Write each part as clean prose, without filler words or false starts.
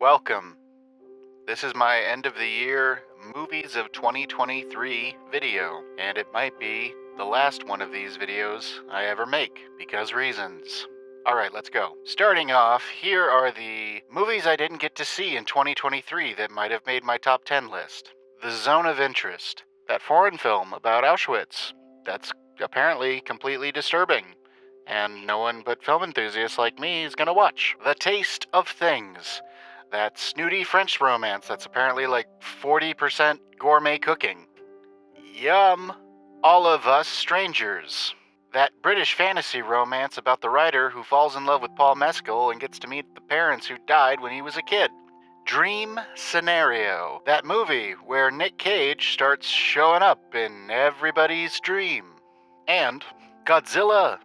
Welcome. This is my end of the year Movies of 2023 video, and it might be the last one of these videos I ever make, because reasons. Alright, let's go. Starting off, here are the movies I didn't get to see in 2023 that might have made my top 10 list. The Zone of Interest, that foreign film about Auschwitz. That's apparently completely disturbing, and no one but film enthusiasts like me is gonna watch. The Taste of Things, that snooty French romance that's apparently like 40% gourmet cooking. Yum! All of Us Strangers, that British fantasy romance about the writer who falls in love with Paul Mescal and gets to meet the parents who died when he was a kid. Dream Scenario, that movie where Nick Cage starts showing up in everybody's dream. And Godzilla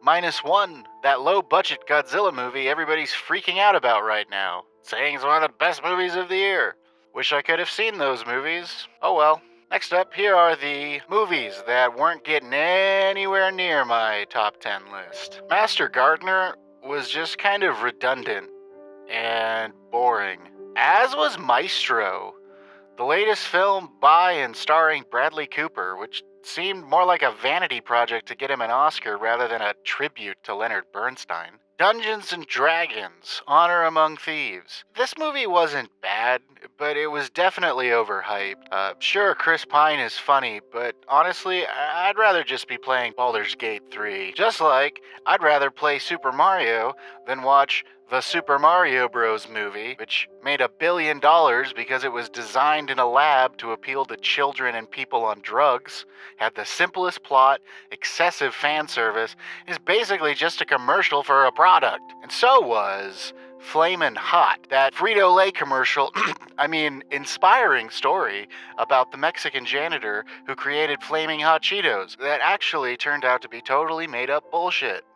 -1, that low-budget Godzilla movie everybody's freaking out about right now, saying it's one of the best movies of the year. Wish I could have seen those movies. Oh well. Next up, here are the movies that weren't getting anywhere near my top 10 list. Master Gardener was just kind of redundant and boring, as was Maestro, the latest film by and starring Bradley Cooper, which seemed more like a vanity project to get him an Oscar rather than a tribute to Leonard Bernstein. Dungeons and Dragons: Honor Among Thieves. This movie wasn't bad, but it was definitely overhyped. Sure, Chris Pine is funny, but honestly, I'd rather just be playing Baldur's Gate 3. Just like I'd rather play Super Mario than watch the Super Mario Bros. Movie, which made $1 billion because it was designed in a lab to appeal to children and people on drugs, had the simplest plot, excessive fan service, is basically just a commercial for a product. And so was Flamin' Hot, that Frito-Lay commercial, inspiring story about the Mexican janitor who created Flaming Hot Cheetos that actually turned out to be totally made up bullshit.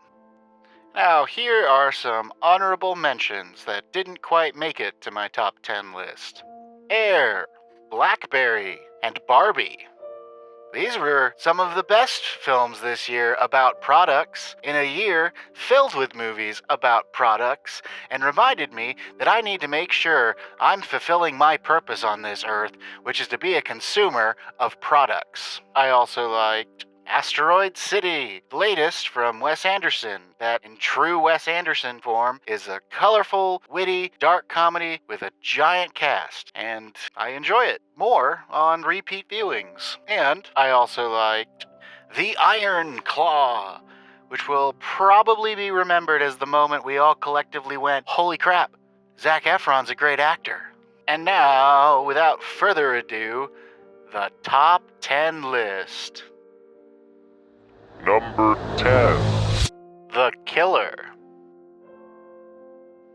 Now, here are some honorable mentions that didn't quite make it to my top 10 list. Air, Blackberry, and Barbie. These were some of the best films this year about products in a year filled with movies about products, and reminded me that I need to make sure I'm fulfilling my purpose on this earth, which is to be a consumer of products. I also liked Asteroid City, the latest from Wes Anderson, that in true Wes Anderson form is a colorful, witty, dark comedy with a giant cast, and I enjoy it more on repeat viewings. And I also liked The Iron Claw, which will probably be remembered as the moment we all collectively went, holy crap, Zac Efron's a great actor. And now, without further ado, the top 10 list. Number 10. The Killer.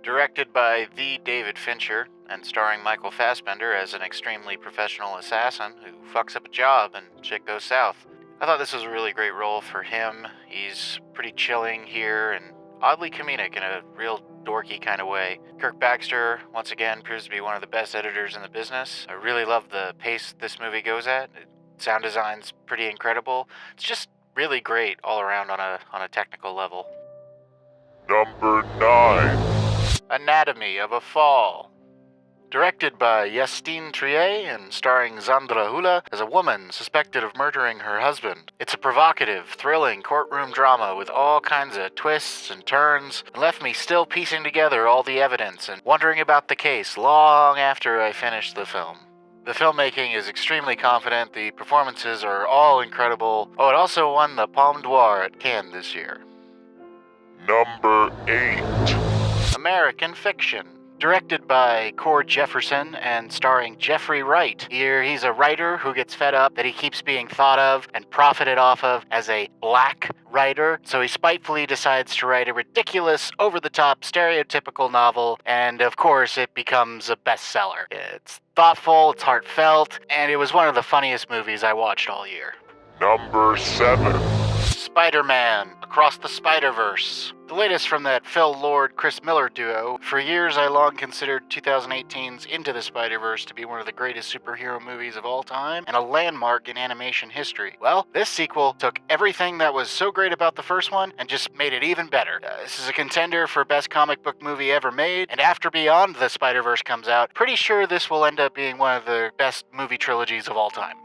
Directed by the David Fincher and starring Michael Fassbender as an extremely professional assassin who fucks up a job and shit goes south. I thought this was a really great role for him. He's pretty chilling here and oddly comedic in a real dorky kind of way. Kirk Baxter, once again, proves to be one of the best editors in the business. I really love the pace this movie goes at. Sound design's pretty incredible. It's just really great all around on a technical level. Number 9. Anatomy of a Fall. Directed by Justine Triet and starring Zandra Hula as a woman suspected of murdering her husband. It's a provocative, thrilling courtroom drama with all kinds of twists and turns, and left me still piecing together all the evidence and wondering about the case long after I finished the film. The filmmaking is extremely confident, the performances are all incredible. Oh, it also won the Palme d'Or at Cannes this year. Number 8. American Fiction. Directed by Cord Jefferson and starring Jeffrey Wright. Here, he's a writer who gets fed up that he keeps being thought of and profited off of as a black writer, so he spitefully decides to write a ridiculous, over-the-top, stereotypical novel, and of course it becomes a bestseller. It's thoughtful, it's heartfelt, and it was one of the funniest movies I watched all year. Number 7. Spider-Man: Across the Spider-Verse. The latest from that Phil Lord-Chris Miller duo. For years, I long considered 2018's Into the Spider-Verse to be one of the greatest superhero movies of all time and a landmark in animation history. Well, this sequel took everything that was so great about the first one and just made it even better. This is a contender for best comic book movie ever made, and after Beyond the Spider-Verse comes out, pretty sure this will end up being one of the best movie trilogies of all time.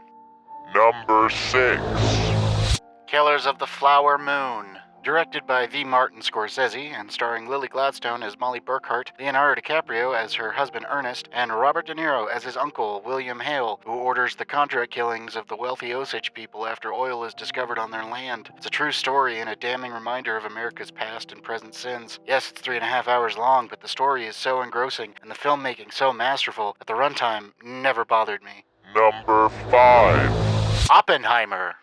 Number 6. Killers of the Flower Moon. Directed by V. Martin Scorsese and starring Lily Gladstone as Molly Burkhart, Leonardo DiCaprio as her husband Ernest, and Robert De Niro as his uncle William Hale, who orders the contract killings of the wealthy Osage people after oil is discovered on their land. It's a true story and a damning reminder of America's past and present sins. Yes, it's 3.5 hours long, but the story is so engrossing and the filmmaking so masterful that the runtime never bothered me. Number 5. Oppenheimer.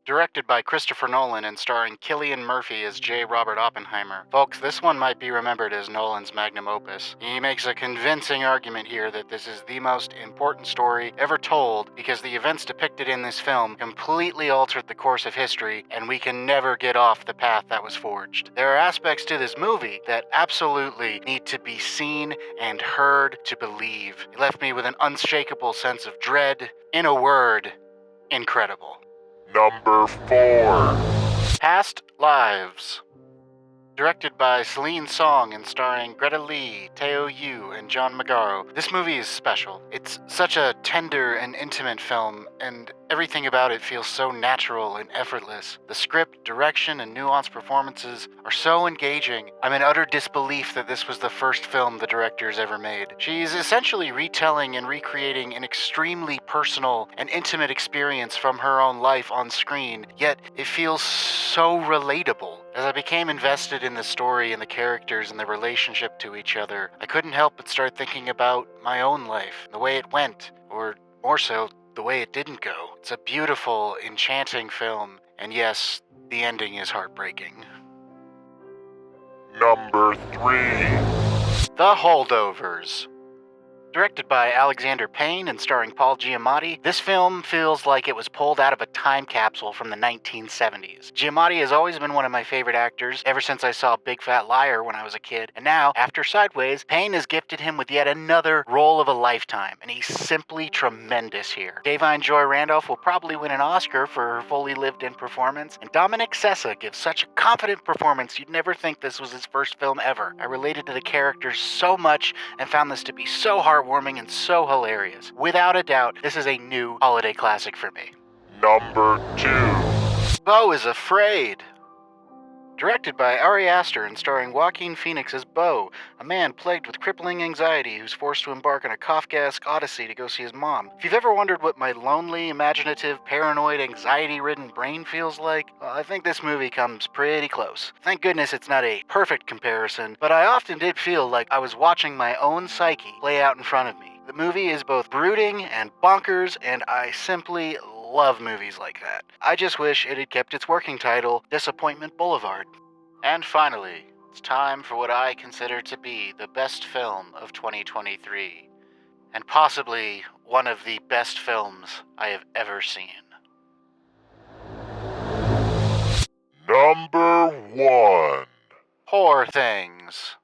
Directed by Christopher Nolan and starring Cillian Murphy as J. Robert Oppenheimer. Folks, this one might be remembered as Nolan's magnum opus. He makes a convincing argument here that this is the most important story ever told because the events depicted in this film completely altered the course of history and we can never get off the path that was forged. There are aspects to this movie that absolutely need to be seen and heard to believe. It left me with an unshakable sense of dread. In a word, incredible. Number 4. Past Lives. Directed by Celine Song and starring Greta Lee, Teo Yu, and John Magaro. This movie is special. It's such a tender and intimate film, and everything about it feels so natural and effortless. The script, direction, and nuanced performances are so engaging. I'm in utter disbelief that this was the first film the director's ever made. She's essentially retelling and recreating an extremely personal and intimate experience from her own life on screen, yet it feels so relatable. As I became invested in the story and the characters and their relationship to each other, I couldn't help but start thinking about my own life, the way it went, or more so, the way it didn't go. It's a beautiful, enchanting film, and yes, the ending is heartbreaking. Number 3. The Holdovers. Directed by Alexander Payne and starring Paul Giamatti, this film feels like it was pulled out of a time capsule from the 1970s. Giamatti has always been one of my favorite actors ever since I saw Big Fat Liar when I was a kid, and now, after Sideways, Payne has gifted him with yet another role of a lifetime, and he's simply tremendous here. Davine Joy Randolph will probably win an Oscar for her fully lived-in performance, and Dominic Sessa gives such a confident performance you'd never think this was his first film ever. I related to the characters so much and found this to be so heartwarming and so hilarious. Without a doubt, this is a new holiday classic for me. Number 2. Beau is Afraid. Directed by Ari Aster and starring Joaquin Phoenix as Beau, a man plagued with crippling anxiety who's forced to embark on a Kafkaesque odyssey to go see his mom. If you've ever wondered what my lonely, imaginative, paranoid, anxiety-ridden brain feels like, well, I think this movie comes pretty close. Thank goodness it's not a perfect comparison, but I often did feel like I was watching my own psyche play out in front of me. The movie is both brooding and bonkers, and I simply love movies like that. I just wish it had kept its working title, Disappointment Boulevard. And finally, it's time for what I consider to be the best film of 2023, and possibly one of the best films I have ever seen. Number 1. Poor Things.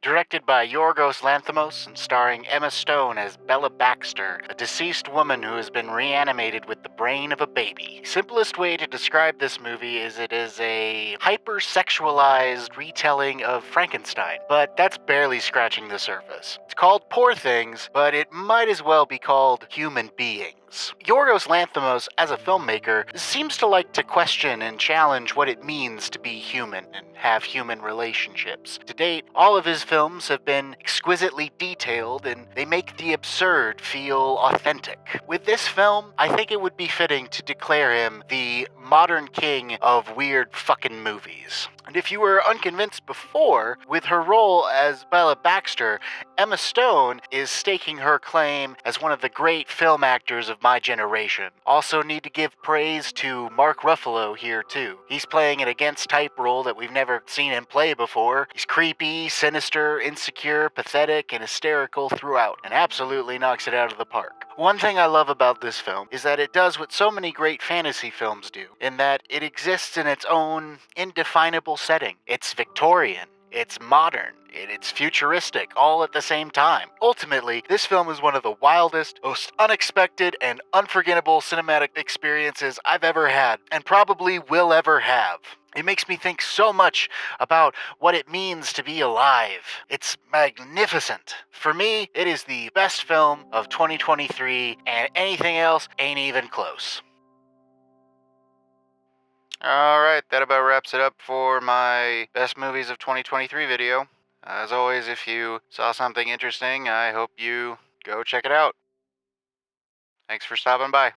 Directed by Yorgos Lanthimos and starring Emma Stone as Bella Baxter, a deceased woman who has been reanimated with the brain of a baby. Simplest way to describe this movie is it is a hyper-sexualized retelling of Frankenstein, but that's barely scratching the surface. It's called Poor Things, but it might as well be called Human Beings. Yorgos Lanthimos, as a filmmaker, seems to like to question and challenge what it means to be human and have human relationships. To date, all of his films have been exquisitely detailed and they make the absurd feel authentic. With this film, I think it would be fitting to declare him the modern king of weird fucking movies. And if you were unconvinced before, with her role as Bella Baxter, Emma Stone is staking her claim as one of the great film actors of my generation. Also need to give praise to Mark Ruffalo here too. He's playing an against-type role that we've never seen him play before. He's creepy, sinister, insecure, pathetic, and hysterical throughout, and absolutely knocks it out of the park. One thing I love about this film is that it does what so many great fantasy films do, in that it exists in its own indefinable setting. It's Victorian, it's modern, it's futuristic, all at the same time. Ultimately, this film is one of the wildest, most unexpected, and unforgettable cinematic experiences I've ever had, and probably will ever have. It makes me think so much about what it means to be alive. It's magnificent. For me, it is the best film of 2023, and anything else ain't even close. Alright, that about wraps it up for my Best Movies of 2023 video. As always, if you saw something interesting, I hope you go check it out. Thanks for stopping by.